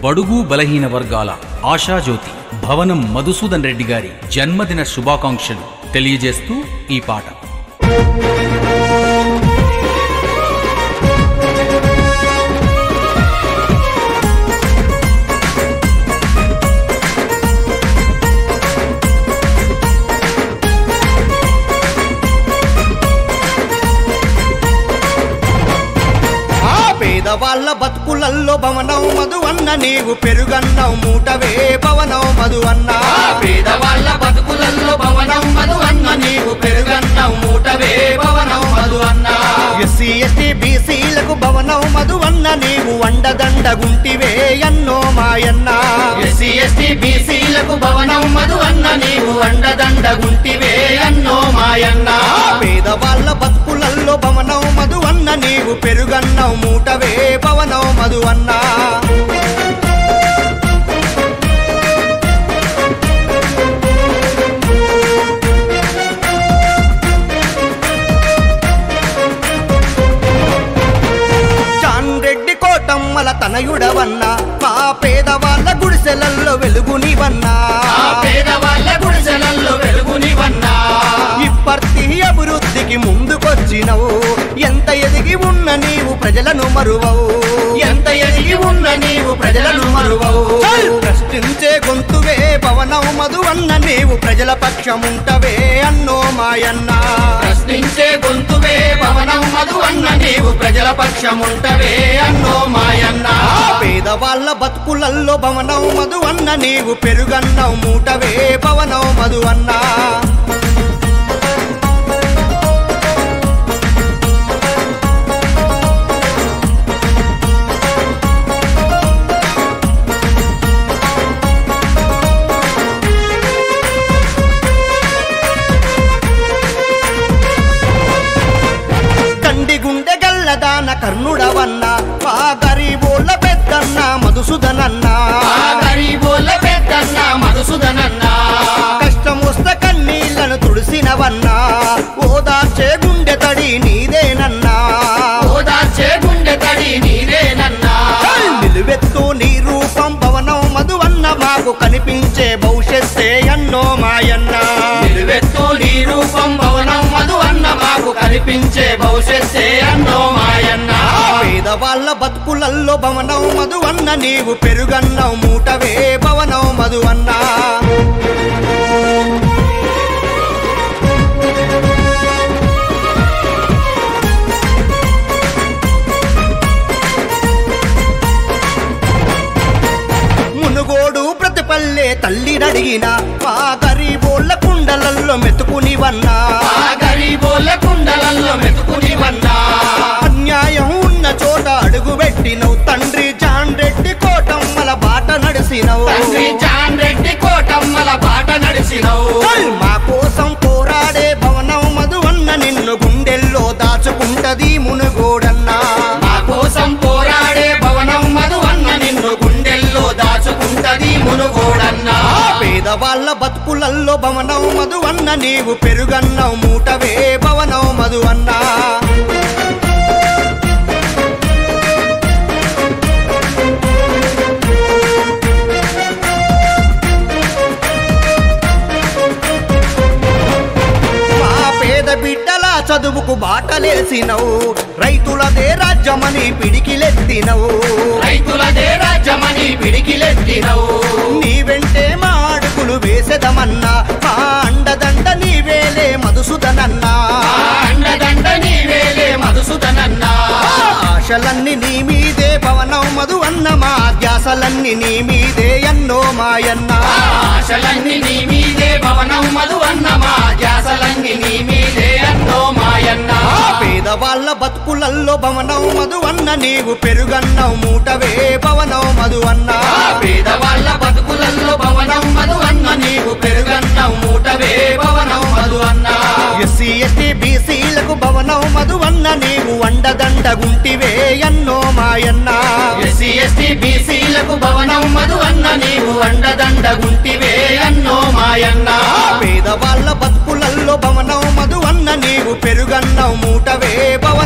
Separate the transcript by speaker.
Speaker 1: బడుగు బలహీన వర్గాల ఆశాజ్యోతి భవనం మధుసూదన్ రెడ్డి గారి జన్మదిన శుభాకాంక్షలు తెలియజేస్తూ ఈ పాట.
Speaker 2: పేదవాళ్ళ బతుకులల్లో భవనం మధువన్న నీవు పెరుగన్నావు మూటవే భవనం మధువన్న.
Speaker 3: పేదవాళ్ళ బతుకులల్లో భవనం మధువన్న నీవు పెరుగన్నావు మూటవే భవనం మధువన్న.
Speaker 2: ఎస్సీ ఎస్టీ బీసీలకు భవనం మధువన్న నీవు అండదండగుంటివే అన్నో మాయన్న.
Speaker 3: ఎస్సీ ఎస్టీ బీసీలకు భవనం మధువన్న నీవు అండదండగుంటివే అన్నో మాయన్న.
Speaker 2: పేదవాళ్ళ బతుకులల్లో భవనం మధువన్న నీవు పెరుగన్నావు మూటవే భవనం మధువన్న. చాన్రెడ్డి కోటమ్మల తనయుడవన్నా మా పేదవాళ్ళ గుడిసెలల్లో వెలుగునివన్నా.
Speaker 3: పేదవాళ్ళ గుడిసెలల్లో వెలుగునివన్నా.
Speaker 2: ఇప్పటి అభివృద్ధికి ముందుకొచ్చినవు ఎంత ఎదిగి ఉన్న నీవు ప్రజలను మరువవు.
Speaker 3: ఎంత ఎదిగి ఉన్న నీవు ప్రజలను మరువవు.
Speaker 2: ప్రశ్నించే గొంతువే భవనం మధువన్న నీవు ప్రజల పక్షముంటవే అన్నో మాయన్న.
Speaker 3: ప్రశ్నించే గొంతువే భవనం మధువన్న నీవు ప్రజల పక్షముంటవే అన్నో మాయన్న.
Speaker 2: పేదవాళ్ళ బతుకులల్లో భవనం మధువన్న నీవు పెరుగన్నావు మూటవే భవనం మధువన్న. గుండె గల్లదాన కర్ణుడవన్న మా గరీబోళ్ళ పెద్దన్న మధుసూదనన్న.
Speaker 3: గరీబోళ్ళ పెద్దన్న మధుసూదనన్న.
Speaker 2: కష్టమొస్తే కన్నీళ్లను తుడిసినవన్నా ఓదార్చే గుండె తడి నీదేనన్నా.
Speaker 3: ఓదార్చే గుండె తడి నీదేనన్నా.
Speaker 2: నిలువెత్తు నీ రూపం భవనం మధువన్న మాకు కనిపించే భవిష్యత్తే అన్నో మాయన్న.
Speaker 3: నిలువెత్తు నీ రూపం భవనం మధువన్న మాకు కనిపించే భవిష్యత్తే అన్నో మాయన్న.
Speaker 2: పేదవాళ్ళ బతుకులల్లో భవనం మధువన్న నీవు పెరుగన్నావు మూటవే భవనం మధువన్న. మునుగోడు ప్రతిపల్లె తల్లినడిగిన మా గరీబోళ్ళ కుండలల్లో మెతుకునివన్నా.
Speaker 3: గరీబోళ్ళ కుండలల్లో మెతుకునివన్నా.
Speaker 2: అన్యాయం ఉన్న చోట అడుగు పెట్టినవు తండ్రి చాన్రెడ్డి కోటమ్మల బాట నడిసినవు.
Speaker 3: తండ్రి చాన్రెడ్డి కోటమ్మల బాట నడిసినవు.
Speaker 2: మా కోసం పోరాడే భవనం మధువన్న నిన్ను గుండెల్లో దాచుకుంటది మునుగోడన్నా.
Speaker 3: మా కోసం పోరాడే భవనం మధువన్న నిన్ను గుండెల్లో దాచుకుంటది మునుగోడన్నా.
Speaker 2: పేదవాళ్ళ బతుకులల్లో భవనం మధువన్న నీవు పెరుగన్నావు మూటవే భవనం మధువన్న. బిడ్డల చదువుకు బాటలేసినవు రైతులదే రాజ్యమని పిడికిలెత్తినవు.
Speaker 3: రైతులదే రాజ్యమని పిడికిలెత్తినవు.
Speaker 2: నీ వెంటే మా అడుగులు వేసెదమన్నా మా అండదండ నీవేలే మధుసూదనన్నా.
Speaker 3: అండదండ నీవేలే మధుసూదనన్నా.
Speaker 2: ఆశలన్నీ నీ మీదే భవనం మధువన్న మా ధ్యాసలన్నీ నీ మీదే అన్నో మాయన్న.
Speaker 3: ఆశలన్నీ నీ మీదే భవనం మధువన్న మా ధ్యాసలన్నీ నీ మీదే అన్నో మాయన్న.
Speaker 2: పేదవాళ్ళ బతుకులల్లో భవనం మధువన్న నీవు పెరుగన్నావు మూటవే భవనం మధువన్న.
Speaker 3: పేదవాళ్ళ బతుకులల్లో భవనం మధువన్న నీవు పెరుగన్నావు మూటవే భవనం మధువన్న.
Speaker 2: ఎస్సీ ఎస్టీ బీసీలకు భవనం మధువన్న నీవు అండదండగుంటివే అన్నో మాయన్న.
Speaker 3: ఎస్సీ ఎస్టీ బీసీలకు భవనం మధువన్న నీవు అండదండగుంటివే అన్నో మాయన్న.
Speaker 2: పేదవాళ్ళ బతుకులల్లో భవనం మధువన్న నీవు పెరుగన్నావు మూటవే భవనం